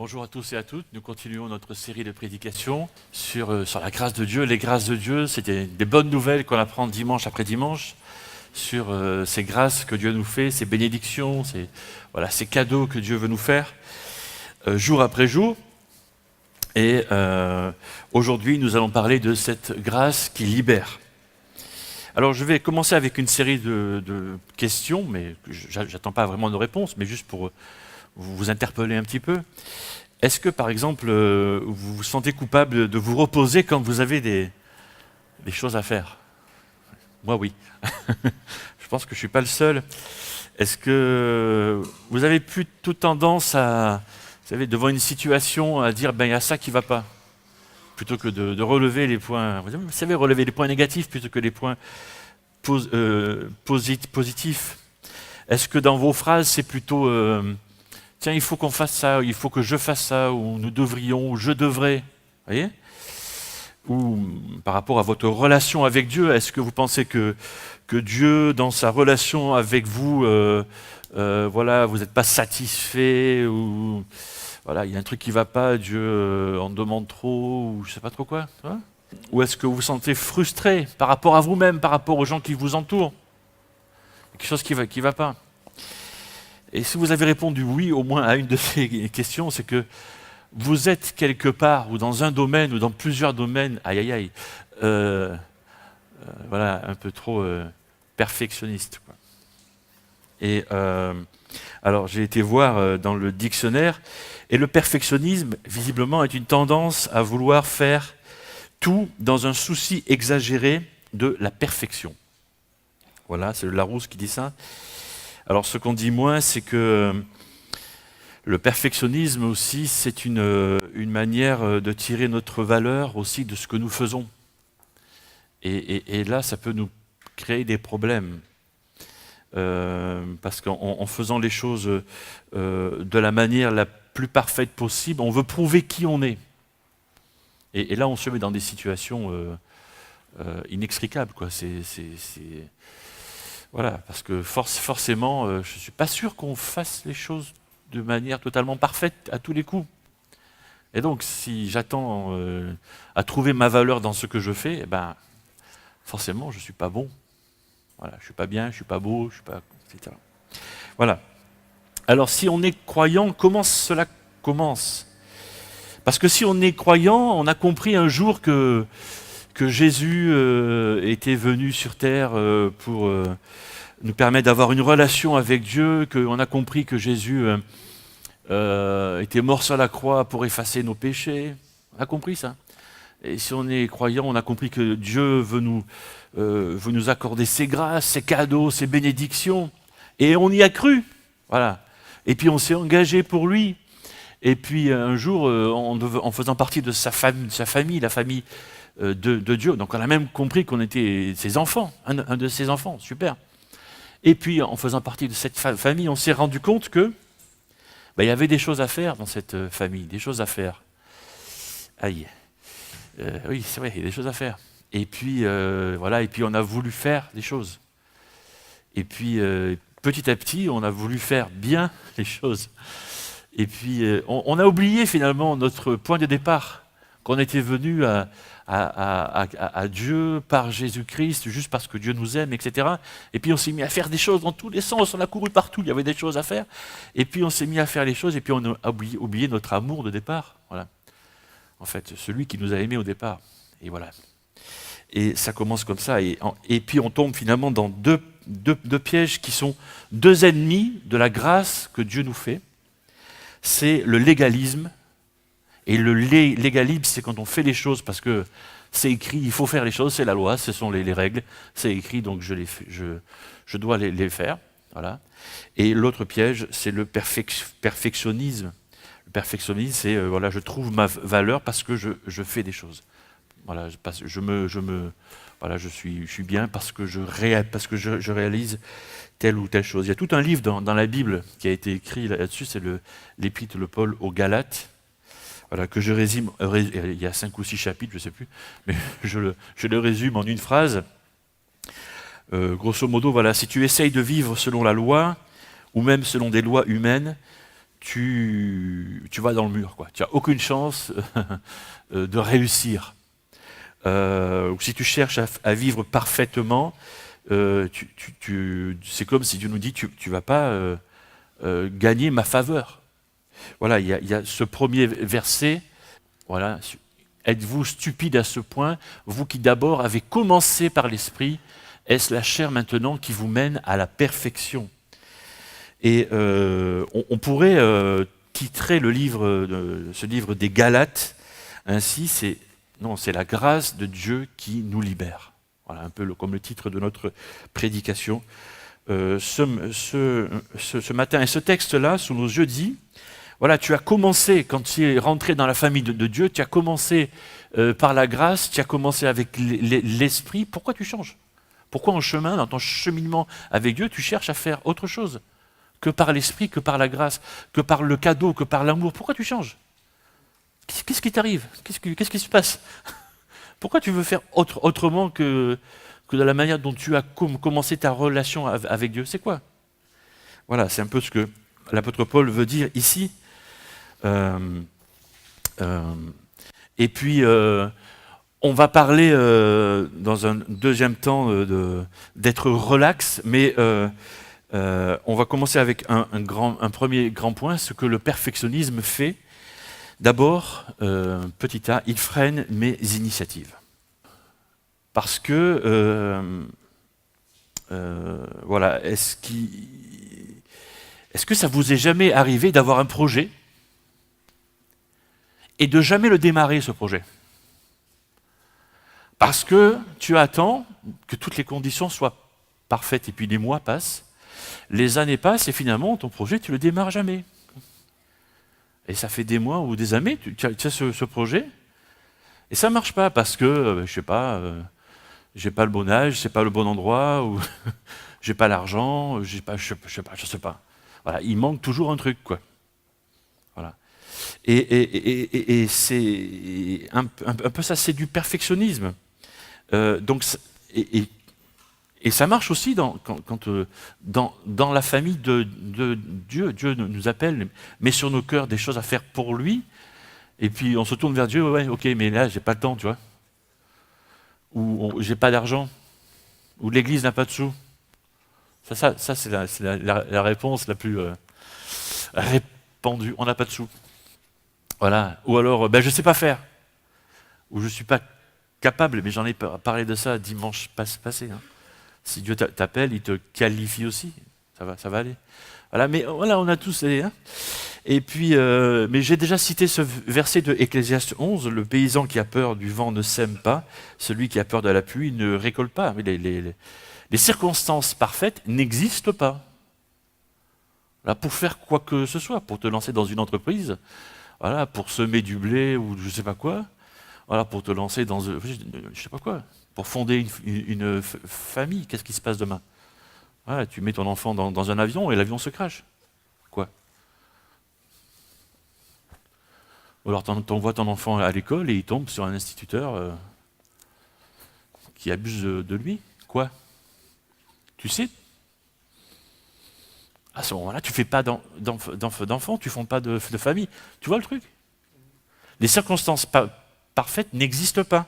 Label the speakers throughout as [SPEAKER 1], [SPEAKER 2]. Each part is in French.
[SPEAKER 1] Bonjour à tous et à toutes, nous continuons notre série de prédications sur la grâce de Dieu. Les grâces de Dieu, c'est des bonnes nouvelles qu'on apprend dimanche après dimanche sur ces grâces que Dieu nous fait, ces bénédictions, ces cadeaux que Dieu veut nous faire jour après jour. Et aujourd'hui, nous allons parler de cette grâce qui libère. Alors je vais commencer avec une série de questions, mais j'attends pas vraiment de réponses, mais juste pour vous interpeller un petit peu. Est-ce que, par exemple, vous vous sentez coupable de vous reposer quand vous avez des choses à faire? Moi, oui. Je pense que je ne suis pas le seul. Est-ce que vous avez plutôt tendance à, vous savez, devant une situation, à dire, ben, il y a ça qui ne va pas, plutôt que de relever les points, vous savez, relever les points négatifs plutôt que les points positifs? Est-ce que dans vos phrases, c'est plutôt... tiens, il faut qu'on fasse ça, il faut que je fasse ça, ou nous devrions, ou je devrais. Vous voyez? Ou par rapport à votre relation avec Dieu, est-ce que vous pensez que Dieu, dans sa relation avec vous, voilà, vous n'êtes pas satisfait, ou voilà, il y a un truc qui ne va pas, Dieu en demande trop, ou je ne sais pas trop quoi, hein? Ou est-ce que vous vous sentez frustré par rapport à vous-même, par rapport aux gens qui vous entourent? Quelque chose qui va pas. Et si vous avez répondu oui au moins à une de ces questions, c'est que vous êtes quelque part, ou dans un domaine, ou dans plusieurs domaines, voilà, un peu trop perfectionniste, quoi. Et alors j'ai été voir dans le dictionnaire, et le perfectionnisme, visiblement, est une tendance à vouloir faire tout dans un souci exagéré de la perfection. Voilà, c'est le Larousse qui dit ça. Alors ce qu'on dit moins, c'est que le perfectionnisme aussi, c'est une manière de tirer notre valeur aussi de ce que nous faisons. Et là, ça peut nous créer des problèmes. Parce qu'en faisant les choses de la manière la plus parfaite possible, on veut prouver qui on est. Et là, on se met dans des situations inextricables, quoi. Voilà, parce que forcément, je ne suis pas sûr qu'on fasse les choses de manière totalement parfaite à tous les coups. Et donc, si j'attends à trouver ma valeur dans ce que je fais, eh ben, forcément, je ne suis pas bon. Voilà, je ne suis pas bien, je ne suis pas beau, je ne suis pas... etc. Voilà. Alors, si on est croyant, comment cela commence? Parce que si on est croyant, on a compris un jour que Jésus était venu sur terre pour nous permettre d'avoir une relation avec Dieu, qu'on a compris que Jésus était mort sur la croix pour effacer nos péchés. On a compris ça. Et si on est croyant, on a compris que Dieu veut nous accorder ses grâces, ses cadeaux, ses bénédictions. Et on y a cru. Voilà. Et puis on s'est engagé pour lui. Et puis un jour, en faisant partie de sa famille, la famille de Dieu, donc on a même compris qu'on était ses enfants, un de ses enfants, super. Et puis en faisant partie de cette famille, on s'est rendu compte que il y avait des choses à faire dans cette famille, des choses à faire. Aïe. Oui, c'est vrai, il y a des choses à faire. Et puis voilà, et puis on a voulu faire des choses. Et puis petit à petit, on a voulu faire bien les choses. Et puis on a oublié finalement notre point de départ, qu'on était venu à Dieu par Jésus-Christ, juste parce que Dieu nous aime, etc. Et puis on s'est mis à faire des choses dans tous les sens, on a couru partout, il y avait des choses à faire. Et puis on s'est mis à faire les choses, et puis on a oublié notre amour de départ. Voilà. En fait, celui qui nous a aimés au départ. Et voilà. Et ça commence comme ça. Et puis on tombe finalement dans deux pièges qui sont deux ennemis de la grâce que Dieu nous fait. C'est le légalisme. Et le légalisme, c'est quand on fait les choses parce que c'est écrit, il faut faire les choses, c'est la loi, ce sont les règles, c'est écrit, donc je dois les faire. Voilà. Et l'autre piège, c'est le perfectionnisme. Le perfectionnisme, c'est voilà, je trouve ma valeur parce que je fais des choses. Voilà, voilà, je suis bien parce que je réalise telle ou telle chose. Il y a tout un livre dans la Bible qui a été écrit là-dessus, c'est l'épître de Paul aux Galates. Voilà, que je résume, il y a 5 ou 6 chapitres, je ne sais plus, mais je le résume en une phrase. Grosso modo, voilà, si tu essayes de vivre selon la loi, ou même selon des lois humaines, tu vas dans le mur, quoi. Tu n'as aucune chance de réussir. Ou si tu cherches à vivre parfaitement, c'est comme si Dieu nous dit, tu ne vas pas gagner ma faveur. Voilà, il y a ce premier verset, voilà, êtes-vous stupide à ce point, vous qui d'abord avez commencé par l'esprit, est-ce la chair maintenant qui vous mène à la perfection? Et on pourrait titrer ce livre des Galates ainsi, c'est la grâce de Dieu qui nous libère. Voilà, un peu comme le titre de notre prédication ce matin. Et ce texte-là, sous nos yeux, dit, voilà, tu as commencé, quand tu es rentré dans la famille de Dieu, tu as commencé par la grâce, tu as commencé avec l'esprit, pourquoi tu changes? Pourquoi en chemin, dans ton cheminement avec Dieu, tu cherches à faire autre chose que par l'esprit, que par la grâce, que par le cadeau, que par l'amour? Pourquoi tu changes? Qu'est-ce qui t'arrive? Qu'est-ce qui se passe? Pourquoi tu veux faire autrement que de la manière dont tu as commencé ta relation avec Dieu? C'est quoi? Voilà, c'est un peu ce que l'apôtre Paul veut dire ici. Et puis, on va parler dans un deuxième temps d'être relax, mais on va commencer avec un premier grand point, ce que le perfectionnisme fait. D'abord, petit a, il freine mes initiatives. Parce que, voilà, est-ce que ça vous est jamais arrivé d'avoir un projet et de jamais le démarrer, ce projet? Parce que tu attends que toutes les conditions soient parfaites et puis les mois passent, les années passent et finalement ton projet, tu le démarres jamais. Et ça fait des mois ou des années, tu as ce projet, et ça ne marche pas parce que, je sais pas, j'ai pas le bon âge, c'est pas le bon endroit, ou j'ai pas l'argent, je sais pas. Voilà, il manque toujours un truc, quoi. Voilà. Et c'est un peu ça, c'est du perfectionnisme. Donc, et ça marche aussi dans la famille de Dieu. Dieu nous appelle, met sur nos cœurs des choses à faire pour lui. Et puis on se tourne vers Dieu, ouais, ok, mais là, j'ai pas le temps, tu vois. Ou j'ai pas d'argent. Ou l'église n'a pas de sous. Ça c'est la réponse la plus répandue. On n'a pas de sous. Voilà. Ou alors, ben, je sais pas faire. Ou je suis pas capable, mais j'en ai parlé de ça dimanche passé. Hein. Si Dieu t'appelle, il te qualifie aussi. Ça va aller. Voilà, mais voilà, on a tous. Hein. Et puis, mais j'ai déjà cité ce verset de Ecclésiaste 11, le paysan qui a peur du vent ne sème pas, celui qui a peur de la pluie ne récolte pas. Mais les circonstances parfaites n'existent pas. Là, pour faire quoi que ce soit, pour te lancer dans une entreprise, voilà, pour semer du blé ou je ne sais pas quoi, voilà, pour te lancer dans je sais pas quoi, pour fonder une famille, qu'est-ce qui se passe demain? Voilà, tu mets ton enfant dans un avion et l'avion se crache. Quoi? Ou alors t'envoies ton enfant à l'école et il tombe sur un instituteur qui abuse de lui. Quoi? Tu sais, à ce moment-là, tu ne fais pas d'enfant, tu ne fondes pas de famille. Tu vois le truc? Les circonstances parfaites n'existent pas.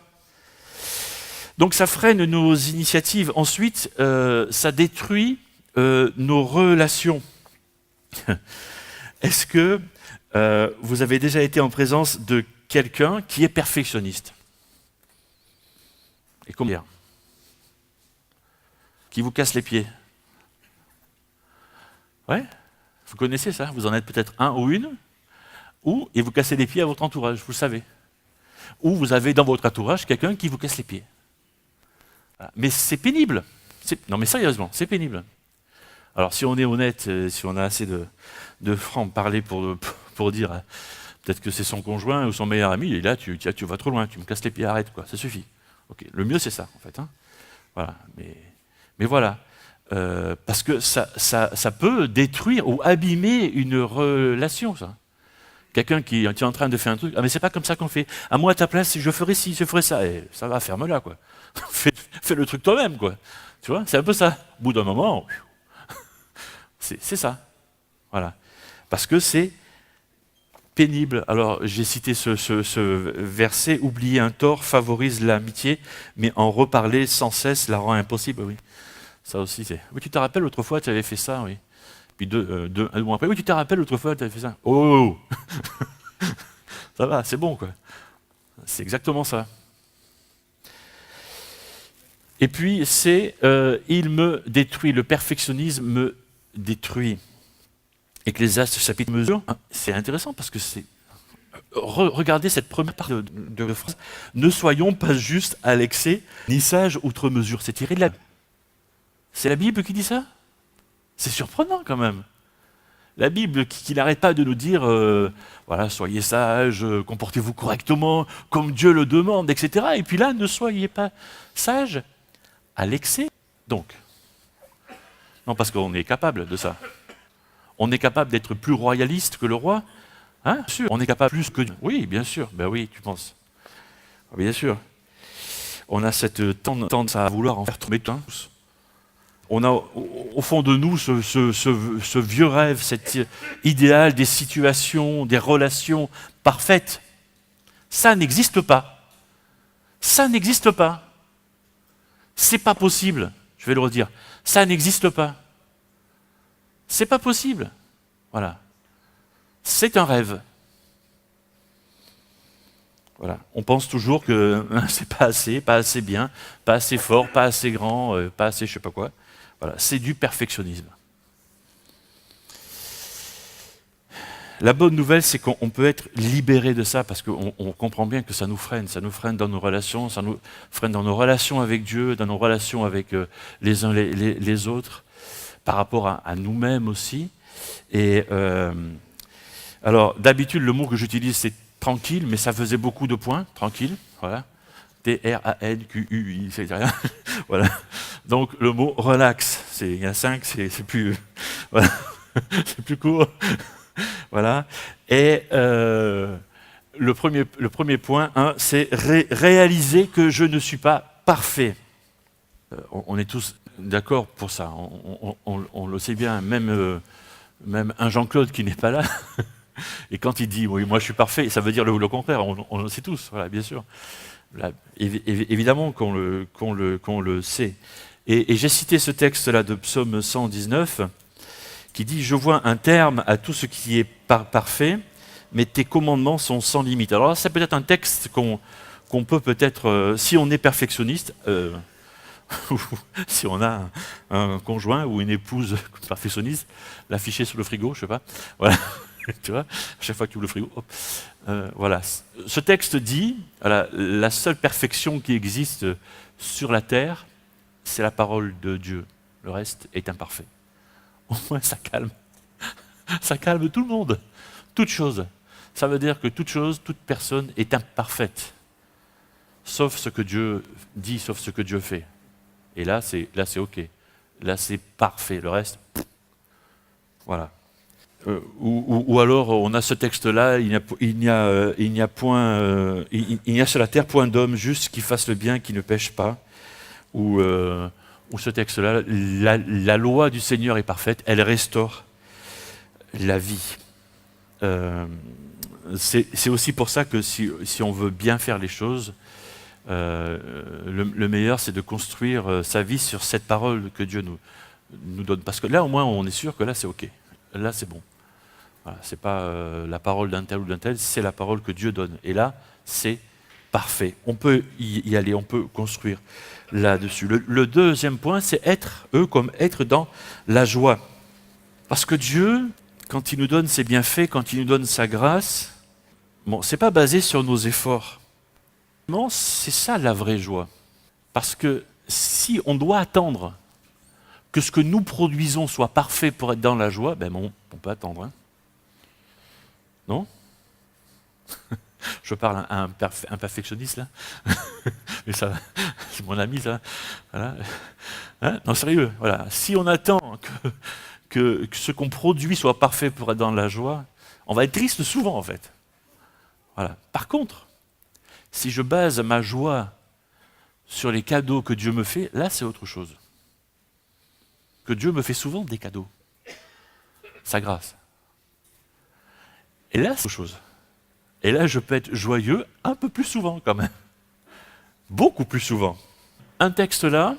[SPEAKER 1] Donc ça freine nos initiatives. Ensuite, ça détruit nos relations. Est-ce que vous avez déjà été en présence de quelqu'un qui est perfectionniste? Et comment dire? Qui vous casse les pieds? Ouais? Vous connaissez ça? Vous en êtes peut-être un ou une, et vous cassez les pieds à votre entourage, vous le savez. Ou vous avez dans votre entourage quelqu'un qui vous casse les pieds. Voilà. Mais c'est pénible. Non mais sérieusement, c'est pénible. Alors si on est honnête, si on a assez de franc-parler pour dire peut-être que c'est son conjoint ou son meilleur ami, et là tu vas trop loin, tu me casses les pieds, arrête, quoi, ça suffit. Okay. Le mieux c'est ça en fait. Hein. Voilà. Mais voilà. Parce que ça peut détruire ou abîmer une relation, ça. Quelqu'un qui est en train de faire un truc, ah mais c'est pas comme ça qu'on fait. À moi à ta place, je ferais ci, je ferais ça. Et ça va, ferme-la, quoi. fais le truc toi-même, quoi. Tu vois, c'est un peu ça. Au bout d'un moment, c'est ça. Voilà. Parce que c'est pénible. Alors, j'ai cité ce verset, oublier un tort favorise l'amitié, mais en reparler sans cesse la rend impossible. Oui, ça aussi, c'est. Oui, tu te rappelles, autrefois, tu avais fait ça, oui. Puis un mois après, oui, tu te rappelles, autrefois, tu avais fait ça. Oh, ça va, c'est bon, quoi. C'est exactement ça. Et puis, il me détruit, le perfectionnisme me détruit. Ecclésiaste chapitre mesure, c'est intéressant parce que c'est. Regardez cette première partie de phrase. Ne soyons pas justes à l'excès, ni sages outre mesure. C'est tiré de la. C'est la Bible qui dit ça? C'est surprenant quand même. La Bible qui n'arrête pas de nous dire, voilà, soyez sages, comportez-vous correctement, comme Dieu le demande, etc. Et puis là, ne soyez pas sages à l'excès. Donc, non, parce qu'on est capable de ça. On est capable d'être plus royaliste que le roi. Hein, bien sûr. On est capable plus que Dieu. Oui, bien sûr. Ben oui, tu penses. Bien sûr. On a cette tendance à vouloir en faire tomber tous. On a au fond de nous ce vieux rêve, cet idéal des situations, des relations parfaites. Ça n'existe pas. Ça n'existe pas. C'est pas possible. Je vais le redire. Ça n'existe pas. C'est pas possible. Voilà. C'est un rêve. Voilà. On pense toujours que c'est pas assez bien, pas assez fort, pas assez grand, pas assez je sais pas quoi. Voilà. C'est du perfectionnisme. La bonne nouvelle, c'est qu'on peut être libéré de ça parce qu'on comprend bien que ça nous freine dans nos relations, ça nous freine dans nos relations avec Dieu, dans nos relations avec les uns les autres, par rapport à nous-mêmes aussi. Et alors, d'habitude, le mot que j'utilise, c'est tranquille, mais ça faisait beaucoup de points, tranquille, voilà. T-R-A-N-Q-U-I, c'est rien. Voilà. Donc, le mot relax, il y a 5, c'est plus, voilà. C'est plus court. Voilà. Et le premier point, c'est réaliser que je ne suis pas parfait. On est tous d'accord pour ça. On le sait bien, même un Jean-Claude qui n'est pas là. Et quand il dit oui, moi je suis parfait, ça veut dire le contraire. On le sait tous, voilà, bien sûr. Là, évidemment qu'on le sait. Et j'ai cité ce texte-là de Psaume 119 qui dit « Je vois un terme à tout ce qui est parfait, mais tes commandements sont sans limite. » Alors là, c'est peut-être un texte qu'on peut peut-être, si on est perfectionniste, ou si on a un conjoint ou une épouse perfectionniste, l'afficher sur le frigo, je sais pas. Voilà. Tu vois, à chaque fois que tu ouvres le frigo, hop. Voilà. Ce texte dit, voilà, la seule perfection qui existe sur la terre, c'est la parole de Dieu. Le reste est imparfait. Au moins, ça calme. Ça calme tout le monde. Toute chose. Ça veut dire que toute chose, toute personne est imparfaite. Sauf ce que Dieu dit, sauf ce que Dieu fait. Et là, c'est OK. Là, c'est parfait. Le reste, voilà. Ou alors, on a ce texte-là, il n'y a sur la terre point d'homme juste qui fasse le bien, qui ne pêche pas. Ou ce texte-là, la loi du Seigneur est parfaite, elle restaure la vie. C'est aussi pour ça que si on veut bien faire les choses, le meilleur c'est de construire sa vie sur cette parole que Dieu nous donne. Parce que là au moins on est sûr que là c'est OK, là c'est bon. Voilà, c'est pas la parole d'un tel ou d'un tel, c'est la parole que Dieu donne. Et là c'est parfait. On peut y aller, on peut construire là-dessus. Le deuxième point c'est être dans la joie. Parce que Dieu, quand il nous donne ses bienfaits, quand il nous donne sa grâce, bon, c'est pas basé sur nos efforts. Non, c'est ça la vraie joie. Parce que si on doit attendre que ce que nous produisons soit parfait pour être dans la joie, ben bon, on peut attendre. Hein. Non? Je parle à un perfectionniste là. Mais ça, c'est mon ami ça. Voilà. Hein? Non, sérieux, voilà. Si on attend que ce qu'on produit soit parfait pour être dans la joie, on va être triste souvent en fait. Voilà. Par contre, si je base ma joie sur les cadeaux que Dieu me fait, là c'est autre chose. Que Dieu me fait souvent des cadeaux. Sa grâce. Et là, c'est autre chose. Et là, je peux être joyeux un peu plus souvent quand même. Beaucoup plus souvent. Un texte là,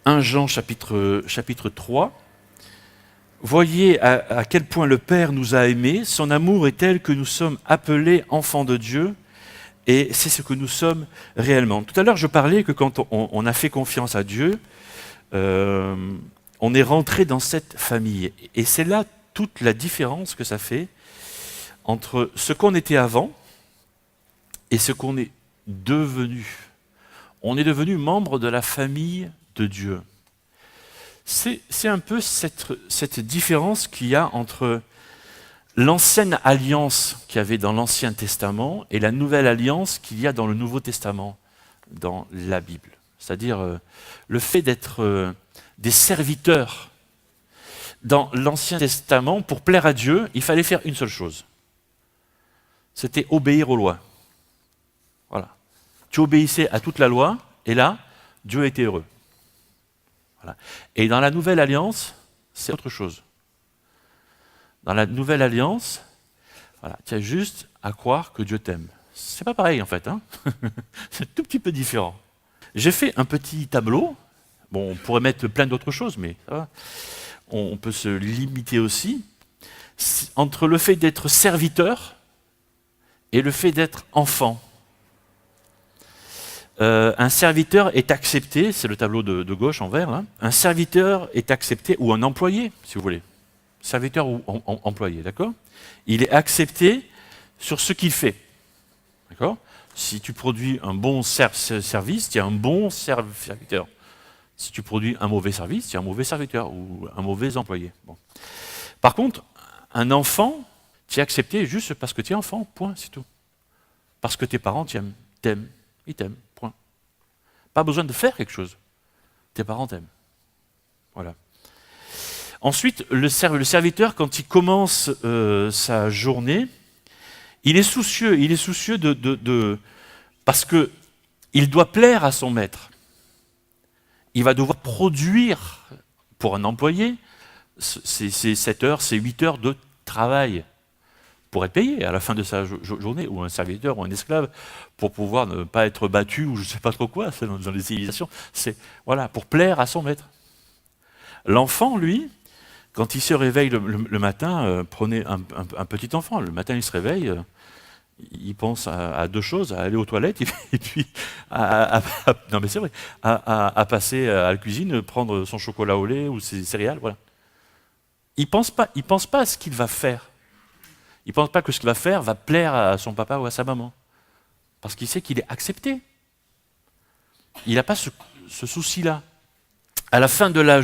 [SPEAKER 1] 1 Jean chapitre 3. Voyez à quel point le Père nous a aimés, son amour est tel que nous sommes appelés enfants de Dieu, et c'est ce que nous sommes réellement. Tout à l'heure, je parlais que quand on a fait confiance à Dieu, on est rentré dans cette famille. Et c'est là toute la différence que ça fait entre ce qu'on était avant et ce qu'on est devenu. On est devenu membre de la famille de Dieu. C'est un peu cette différence qu'il y a entre l'ancienne alliance qu'il y avait dans l'Ancien Testament et la nouvelle alliance qu'il y a dans le Nouveau Testament, dans la Bible. C'est-à-dire le fait d'être des serviteurs. Dans l'Ancien Testament, pour plaire à Dieu, il fallait faire une seule chose. C'était obéir aux lois. Voilà. Tu obéissais à toute la loi, et là, Dieu était heureux. Voilà. Et dans la Nouvelle Alliance, c'est autre chose. Dans la Nouvelle Alliance, voilà, tu as juste à croire que Dieu t'aime. C'est pas pareil en fait, hein. C'est un tout petit peu différent. J'ai fait un petit tableau. Bon, on pourrait mettre plein d'autres choses, mais ça va. On peut se limiter aussi. Entre le fait d'être serviteur et le fait d'être enfant. Un serviteur est accepté, c'est le tableau de gauche en vert, hein. Un serviteur est accepté, ou un employé, si vous voulez. Serviteur ou employé, d'accord? Il est accepté sur ce qu'il fait. D'accord? Si tu produis un bon service, tu es un bon serviteur. Si tu produis un mauvais service, tu es un mauvais serviteur ou un mauvais employé. Bon. Par contre, un enfant, tu es accepté juste parce que tu es enfant, point, c'est tout. Parce que tes parents t'aiment, ils t'aiment, point. Pas besoin de faire quelque chose. Tes parents t'aiment. Voilà. Ensuite, le serviteur, quand il commence sa journée, il est soucieux parce que il doit plaire à son maître. Il va devoir produire pour un employé ces 7 heures, ces 8 heures de travail pour être payé à la fin de sa journée, ou un serviteur ou un esclave, pour pouvoir ne pas être battu ou je ne sais pas trop quoi, c'est dans les civilisations. C'est voilà, pour plaire à son maître. L'enfant, lui, quand il se réveille le matin, prenez un petit enfant, le matin il se réveille, il pense à deux choses, à aller aux toilettes et puis non mais c'est vrai, à passer à la cuisine, prendre son chocolat au lait ou ses céréales, voilà. Il pense pas à ce qu'il va faire. Il pense pas que ce qu'il va faire va plaire à son papa ou à sa maman, parce qu'il sait qu'il est accepté. Il n'a pas ce souci-là. À la fin de la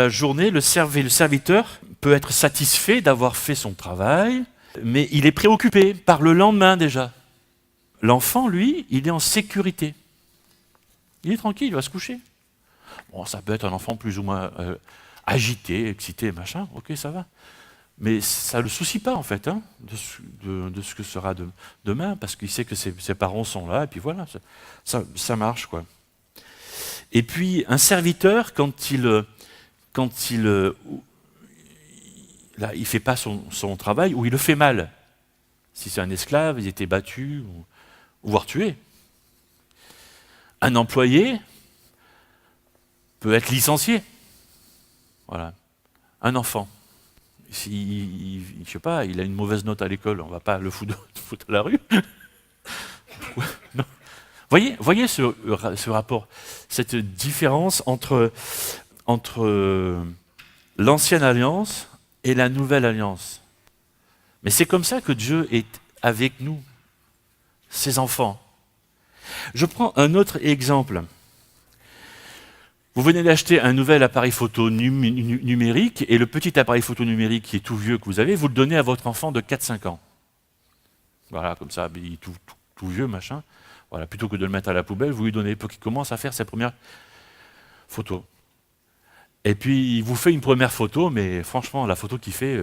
[SPEAKER 1] journée, le serviteur peut être satisfait d'avoir fait son travail, mais il est préoccupé par le lendemain déjà. L'enfant, lui, il est en sécurité. Il est tranquille, il va se coucher. Bon, ça peut être un enfant plus ou moins agité, excité, machin, ok, ça va. Mais ça ne le soucie pas, en fait, hein, de ce que sera demain, parce qu'il sait que ses parents sont là, et puis voilà, ça marche, quoi. Et puis, un serviteur, quand il ne fait pas son travail, ou il le fait mal. Si c'est un esclave, il était battu, ou voire tué. Un employé peut être licencié. Voilà. Un enfant. Si, je sais pas, il a une mauvaise note à l'école, on ne va pas le foutre à la rue. Non. Voyez ce rapport, cette différence entre l'ancienne alliance et la nouvelle alliance. Mais c'est comme ça que Dieu est avec nous, ses enfants. Je prends un autre exemple. Vous venez d'acheter un nouvel appareil photo numérique, et le petit appareil photo numérique qui est tout vieux que vous avez, vous le donnez à votre enfant de 4-5 ans. Voilà, comme ça, il est tout vieux, machin. Voilà, plutôt que de le mettre à la poubelle, vous lui donnez pour qu'il commence à faire ses premières photos. Et puis, il vous fait une première photo, mais franchement, la photo qu'il fait,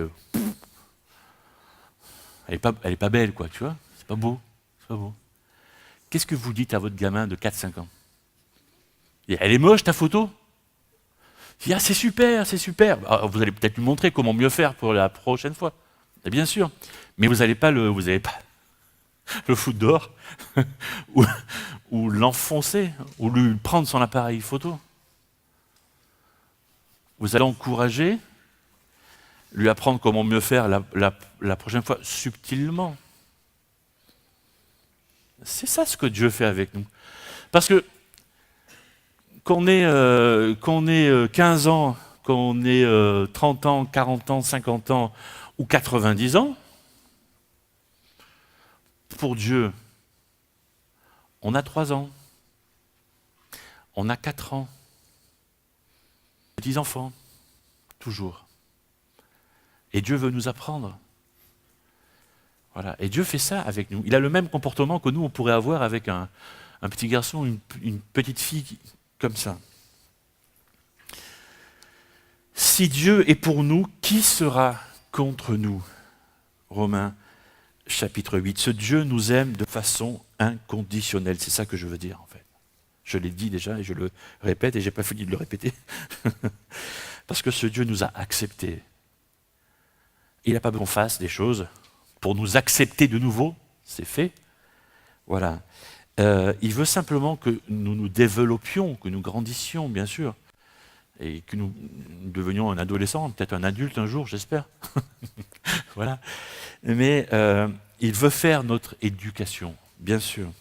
[SPEAKER 1] elle est pas belle, quoi, tu vois. C'est pas beau. Qu'est-ce que vous dites à votre gamin de 4-5 ans? Elle est moche, ta photo? Il dit, ah, c'est super. Alors, vous allez peut-être lui montrer comment mieux faire pour la prochaine fois. Et bien sûr. Mais vous n'allez pas le foutre dehors, ou, ou l'enfoncer, ou lui prendre son appareil photo. Vous allez l'encourager, lui apprendre comment mieux faire la prochaine fois, subtilement. C'est ça ce que Dieu fait avec nous. Parce que qu'on ait 15 ans, qu'on ait 30 ans, 40 ans, 50 ans ou 90 ans, pour Dieu, on a 3 ans, on a 4 ans, petits enfants, toujours. Et Dieu veut nous apprendre. Voilà. Et Dieu fait ça avec nous. Il a le même comportement que nous, on pourrait avoir avec un petit garçon, une petite fille comme ça. Si Dieu est pour nous, qui sera contre nous? Romains chapitre 8. Ce Dieu nous aime de façon inconditionnelle. C'est ça que je veux dire en fait. Je l'ai dit déjà et je le répète et je n'ai pas fini de le répéter. Parce que ce Dieu nous a acceptés. Il n'a pas besoin qu'on fasse des choses pour nous accepter de nouveau. C'est fait. Voilà. Il veut simplement que nous nous développions, que nous grandissions, bien sûr. Et que nous devenions un adolescent, peut-être un adulte un jour, j'espère. Voilà. Mais il veut faire notre éducation, bien sûr.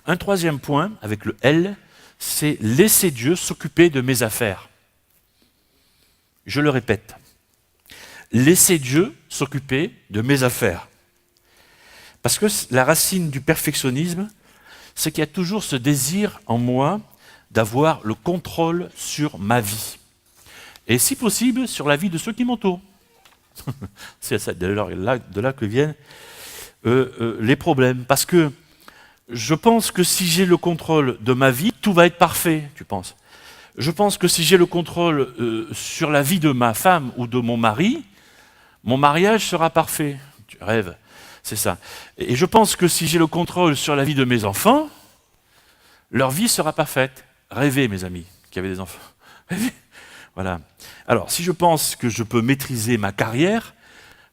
[SPEAKER 1] Un troisième point, avec le L, c'est laisser Dieu s'occuper de mes affaires. Je le répète. Laisser Dieu s'occuper de mes affaires. Parce que la racine du perfectionnisme, c'est qu'il y a toujours ce désir en moi d'avoir le contrôle sur ma vie. Et si possible, sur la vie de ceux qui m'entourent. C'est de là que viennent les problèmes. Parce que je pense que si j'ai le contrôle de ma vie, tout va être parfait, tu penses. Je pense que si j'ai le contrôle sur la vie de ma femme ou de mon mari, mon mariage sera parfait. Tu rêves, c'est ça. Et je pense que si j'ai le contrôle sur la vie de mes enfants, leur vie sera parfaite. Rêvez, mes amis, qui avaient des enfants. Rêvez. Voilà. Alors, si je pense que je peux maîtriser ma carrière,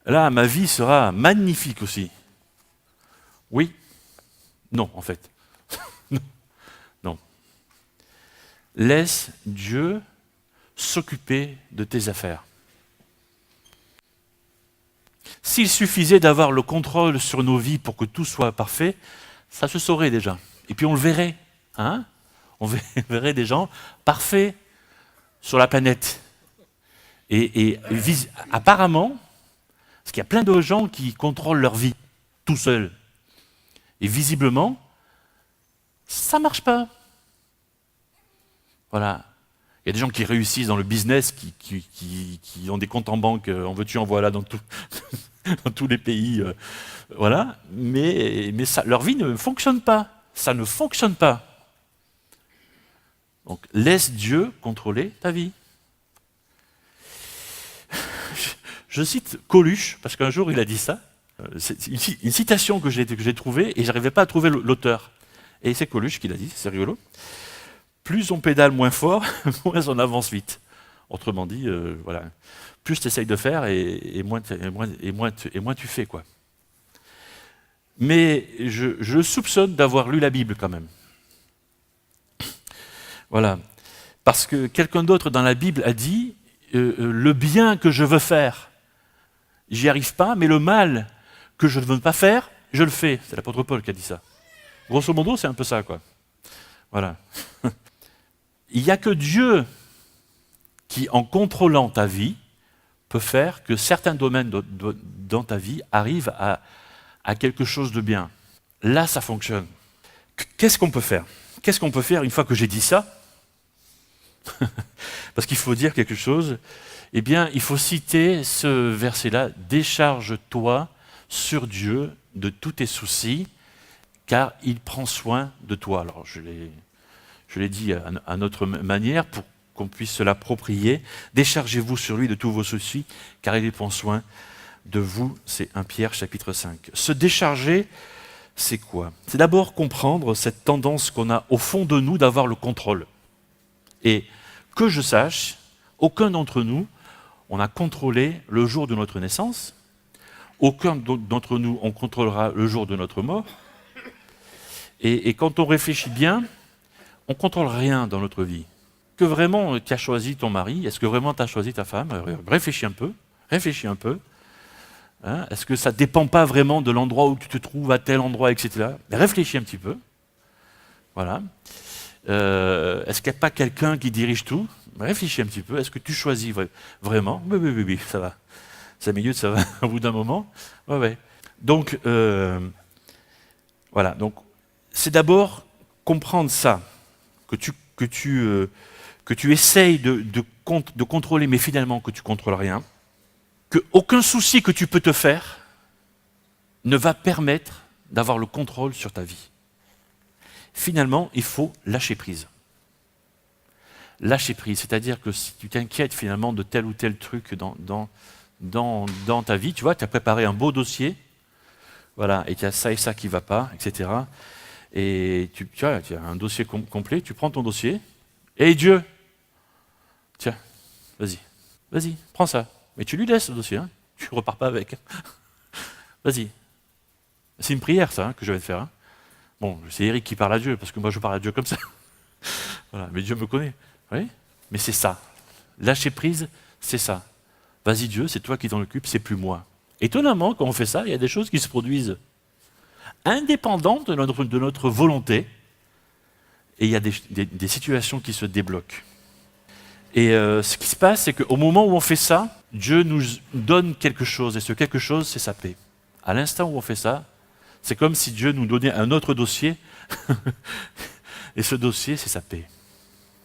[SPEAKER 1] là, ma vie sera magnifique aussi. Oui? Non, en fait. Non. Laisse Dieu s'occuper de tes affaires. S'il suffisait d'avoir le contrôle sur nos vies pour que tout soit parfait, ça se saurait déjà. Et puis on le verrait. Hein? On verrait des gens parfaits sur la planète. Et apparemment, parce qu'il y a plein de gens qui contrôlent leur vie tout seuls. Et visiblement, ça ne marche pas. Voilà. Il y a des gens qui réussissent dans le business, qui ont des comptes en banque, en veux-tu, en voilà, dans tous les pays. Voilà. Mais leur vie ne fonctionne pas. Ça ne fonctionne pas. Donc, laisse Dieu contrôler ta vie. Je cite Coluche, parce qu'un jour il a dit ça. C'est une citation que j'ai trouvée et je n'arrivais pas à trouver l'auteur. Et c'est Coluche qui l'a dit, c'est rigolo. Plus on pédale moins fort, moins on avance vite. Autrement dit, voilà. Plus tu essayes de faire et moins tu fais, quoi. Mais je soupçonne d'avoir lu la Bible quand même. Voilà. Parce que quelqu'un d'autre dans la Bible a dit le bien que je veux faire, j'y arrive pas, mais le mal que je ne veux pas faire, je le fais. C'est l'apôtre Paul qui a dit ça. Grosso modo, c'est un peu ça, quoi. Voilà. Il n'y a que Dieu qui, en contrôlant ta vie, peut faire que certains domaines dans ta vie arrivent à quelque chose de bien. Là, ça fonctionne. Qu'est-ce qu'on peut faire? Qu'est-ce qu'on peut faire une fois que j'ai dit ça? Parce qu'il faut dire quelque chose. Eh bien, il faut citer ce verset-là. Décharge-toi sur Dieu de tous tes soucis, car il prend soin de toi. Alors, je l'ai dit à notre manière pour qu'on puisse se l'approprier. Déchargez-vous sur lui de tous vos soucis, car il prend soin de vous. C'est 1 Pierre chapitre 5. Se décharger, c'est quoi? C'est d'abord comprendre cette tendance qu'on a au fond de nous d'avoir le contrôle. Et que je sache, aucun d'entre nous, on a contrôlé le jour de notre naissance, aucun d'entre nous, on contrôlera le jour de notre mort. Et quand on réfléchit bien, on ne contrôle rien dans notre vie. Est-ce que vraiment tu as choisi ton mari? Est-ce que vraiment tu as choisi ta femme? Réfléchis un peu. Réfléchis un peu. Hein? Est-ce que ça ne dépend pas vraiment de l'endroit où tu te trouves, à tel endroit, etc. Réfléchis un petit peu. Voilà. Est-ce qu'il n'y a pas quelqu'un qui dirige tout? Réfléchis un petit peu. Est-ce que tu choisis vraiment? Oui, ça va. 5 minutes, ça va au bout d'un moment. Ouais. Donc, voilà. Donc, c'est d'abord comprendre ça, que tu essayes de contrôler, mais finalement que tu ne contrôles rien, qu'aucun souci que tu peux te faire ne va permettre d'avoir le contrôle sur ta vie. Finalement, il faut lâcher prise. Lâcher prise, c'est-à-dire que si tu t'inquiètes finalement de tel ou tel truc dans ta vie, tu vois, tu as préparé un beau dossier, voilà, et tu as ça et ça qui ne va pas, etc. Et tu as un dossier complet, tu prends ton dossier, et Dieu, tiens, vas-y, prends ça. Mais tu lui laisses le dossier, hein, tu ne repars pas avec. Vas-y. C'est une prière, ça, que je vais te faire. Hein. Bon, c'est Eric qui parle à Dieu, parce que moi je parle à Dieu comme ça. Voilà, mais Dieu me connaît. Oui. Mais c'est ça. Lâcher prise, c'est ça. Vas-y Dieu, c'est toi qui t'en occupes, c'est plus moi. Étonnamment, quand on fait ça, il y a des choses qui se produisent indépendantes de notre volonté, et il y a des situations qui se débloquent. Et ce qui se passe, c'est qu'au moment où on fait ça, Dieu nous donne quelque chose, et ce quelque chose, c'est sa paix. À l'instant où on fait ça, c'est comme si Dieu nous donnait un autre dossier, et ce dossier, c'est sa paix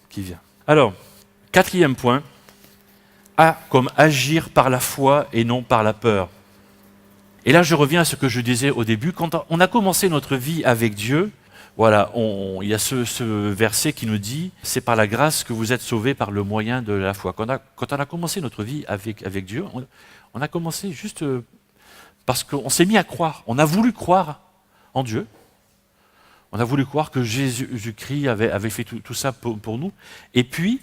[SPEAKER 1] qui vient. Alors, 4e point, A comme agir par la foi et non par la peur. Et là, je reviens à ce que je disais au début. Quand on a commencé notre vie avec Dieu, voilà, il y a ce verset qui nous dit « C'est par la grâce que vous êtes sauvés par le moyen de la foi ». Quand on a commencé notre vie avec Dieu, on a commencé juste parce qu'on s'est mis à croire. On a voulu croire en Dieu. On a voulu croire que Jésus-Christ avait fait tout ça pour nous. Et puis,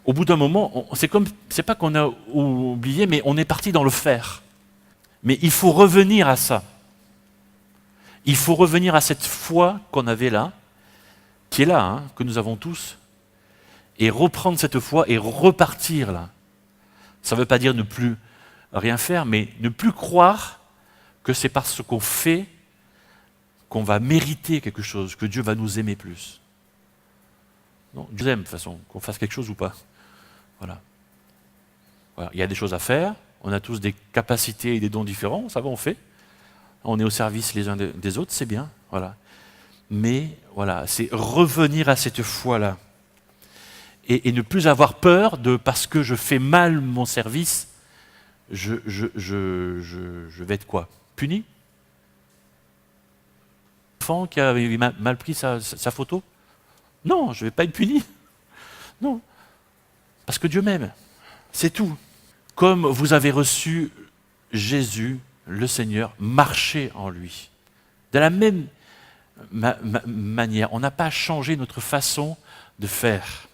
[SPEAKER 1] au bout d'un moment, c'est pas qu'on a oublié, mais on est parti dans le faire. Mais il faut revenir à ça. Il faut revenir à cette foi qu'on avait là, qui est là, hein, que nous avons tous, et reprendre cette foi et repartir là. Ça ne veut pas dire ne plus rien faire, mais ne plus croire que c'est parce qu'on fait qu'on va mériter quelque chose, que Dieu va nous aimer plus. Non, Dieu aime de toute façon, qu'on fasse quelque chose ou pas. Voilà. Il y a des choses à faire, on a tous des capacités et des dons différents, ça va, on fait. On est au service les uns des autres, c'est bien, voilà. Mais voilà, c'est revenir à cette foi-là. Et ne plus avoir peur de, parce que je fais mal mon service, je vais être quoi? Puni? L'enfant qui a mal pris sa photo? Non, je ne vais pas être puni. Non. Parce que Dieu m'aime. C'est tout. Comme vous avez reçu Jésus, le Seigneur, marchez en lui. De la même manière, on n'a pas changé notre façon de faire.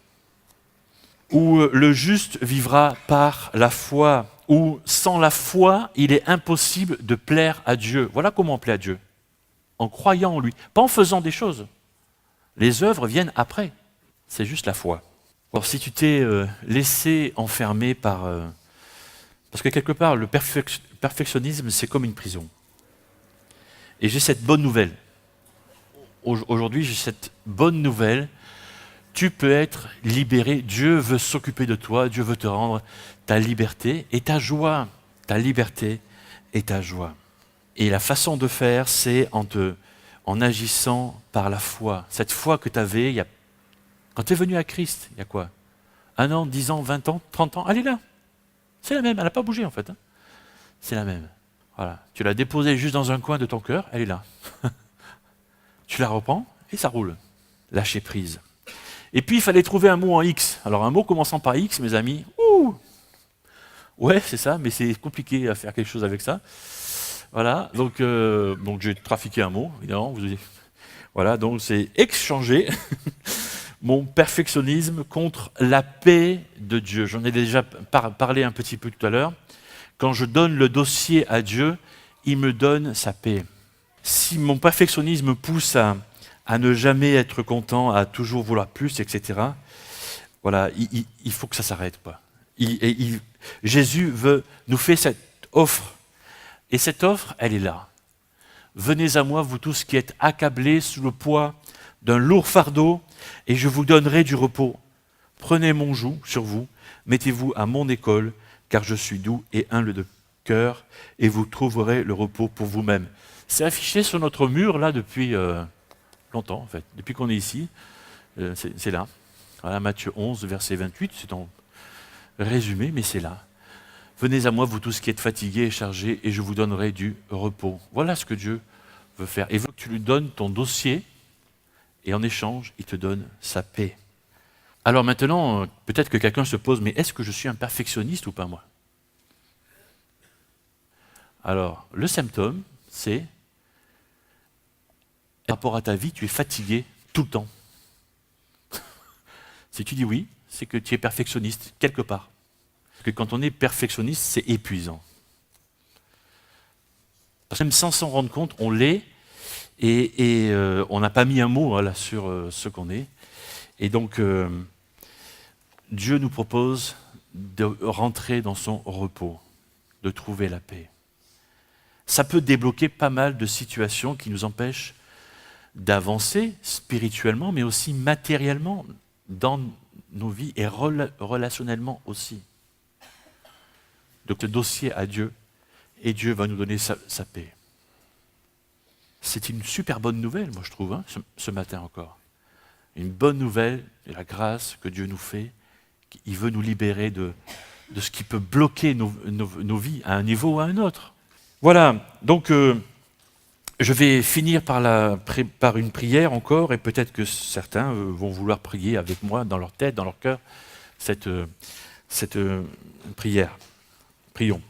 [SPEAKER 1] Où le juste vivra par la foi, où sans la foi, il est impossible de plaire à Dieu. Voilà comment on plaît à Dieu. En croyant en lui, pas en faisant des choses. Les œuvres viennent après. C'est juste la foi. Alors si tu t'es laissé enfermer par... parce que quelque part, le perfectionnisme, c'est comme une prison. Et j'ai cette bonne nouvelle. Aujourd'hui, j'ai cette bonne nouvelle. Tu peux être libéré. Dieu veut s'occuper de toi. Dieu veut te rendre ta liberté et ta joie. Ta liberté et ta joie. Et la façon de faire, c'est en agissant par la foi. Cette foi que tu avais, quand tu es venu à Christ, il y a quoi? 1 an, 10 ans, 20 ans, 30 ans, elle est là. C'est la même, elle n'a pas bougé en fait. Hein. C'est la même. Voilà. Tu l'as déposée juste dans un coin de ton cœur, elle est là. Tu la reprends et ça roule. Lâcher prise. Et puis il fallait trouver un mot en X. Alors un mot commençant par X, mes amis. Ouh, ouais, c'est ça, mais c'est compliqué à faire quelque chose avec ça. Voilà, donc j'ai trafiqué un mot, évidemment. Voilà, donc c'est échanger mon perfectionnisme contre la paix de Dieu. J'en ai déjà parlé un petit peu tout à l'heure. Quand je donne le dossier à Dieu, il me donne sa paix. Si mon perfectionnisme me pousse à ne jamais être content, à toujours vouloir plus, etc., voilà, il faut que ça s'arrête, quoi. Jésus nous fait cette offre. Et cette offre, elle est là. Venez à moi, vous tous qui êtes accablés sous le poids d'un lourd fardeau, et je vous donnerai du repos. Prenez mon joug sur vous, mettez-vous à mon école, car je suis doux et humble de cœur, et vous trouverez le repos pour vous-même. C'est affiché sur notre mur, là, depuis longtemps, en fait. Depuis qu'on est ici, c'est là. Voilà, Matthieu 11, verset 28, c'est en résumé, mais c'est là. Venez à moi, vous tous qui êtes fatigués et chargés, et je vous donnerai du repos. Voilà ce que Dieu veut faire. Il veut que tu lui donnes ton dossier, et en échange, il te donne sa paix. Alors maintenant, peut-être que quelqu'un se pose, mais est-ce que je suis un perfectionniste ou pas, moi? Alors, le symptôme, c'est, par rapport à ta vie, tu es fatigué tout le temps. Si tu dis oui, c'est que tu es perfectionniste, quelque part. Parce que quand on est perfectionniste, c'est épuisant. Parce que même sans s'en rendre compte, on l'est, et on n'a pas mis un mot là, sur ce qu'on est. Et donc, Dieu nous propose de rentrer dans son repos, de trouver la paix. Ça peut débloquer pas mal de situations qui nous empêchent d'avancer spirituellement, mais aussi matériellement dans nos vies et relationnellement aussi. Donc le dossier à Dieu, et Dieu va nous donner sa paix. C'est une super bonne nouvelle, moi je trouve, hein, ce matin encore. Une bonne nouvelle, et la grâce que Dieu nous fait, il veut nous libérer de ce qui peut bloquer nos vies à un niveau ou à un autre. Voilà, donc je vais finir par une prière encore, et peut-être que certains vont vouloir prier avec moi dans leur tête, dans leur cœur, cette prière. Prions.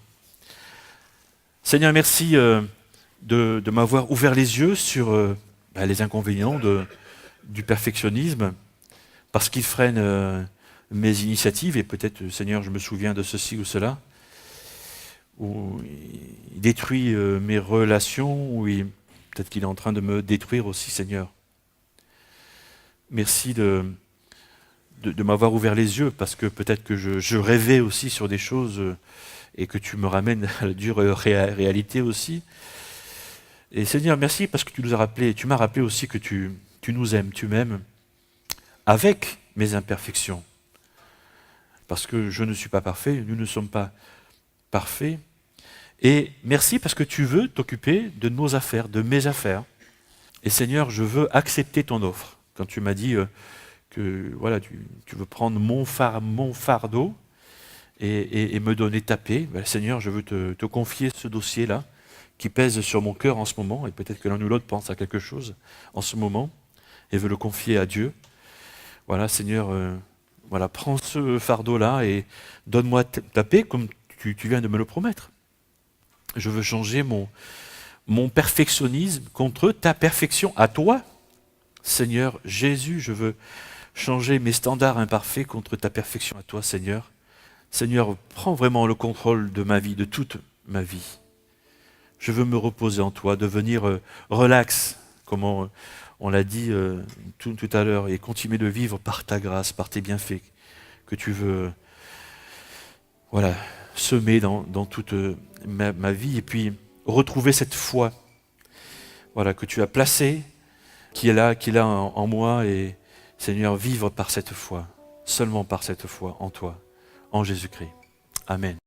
[SPEAKER 1] Seigneur, merci de m'avoir ouvert les yeux sur les inconvénients du perfectionnisme, parce qu'il freine mes initiatives, et peut-être, Seigneur, je me souviens de ceci ou cela, où il détruit mes relations, ou peut-être qu'il est en train de me détruire aussi, Seigneur. Merci de m'avoir ouvert les yeux, parce que peut-être que je rêvais aussi sur des choses, et que tu me ramènes à la dure réalité aussi. Et Seigneur, merci parce que tu m'as rappelé aussi que tu nous aimes, tu m'aimes, avec mes imperfections. Parce que je ne suis pas parfait, nous ne sommes pas parfaits. Et merci parce que tu veux t'occuper de nos affaires, de mes affaires. Et Seigneur, je veux accepter ton offre. Quand tu m'as dit que voilà, tu veux prendre mon fardeau et me donner ta paix, Seigneur, je veux te confier ce dossier-là qui pèse sur mon cœur en ce moment, et peut-être que l'un ou l'autre pense à quelque chose en ce moment, et veut le confier à Dieu. Voilà, Seigneur, prends ce fardeau-là et donne-moi ta paix comme tu viens de me le promettre. Je veux changer mon perfectionnisme contre ta perfection à toi. Seigneur Jésus, je veux changer mes standards imparfaits contre ta perfection à toi, Seigneur. Seigneur, prends vraiment le contrôle de ma vie, de toute ma vie. Je veux me reposer en toi, devenir relax, comme on l'a dit tout à l'heure, et continuer de vivre par ta grâce, par tes bienfaits, que tu veux semer dans toute ma vie, et puis retrouver cette foi que tu as placée, qui est là en moi, et Seigneur, vivre par cette foi, seulement par cette foi en toi, en Jésus-Christ. Amen.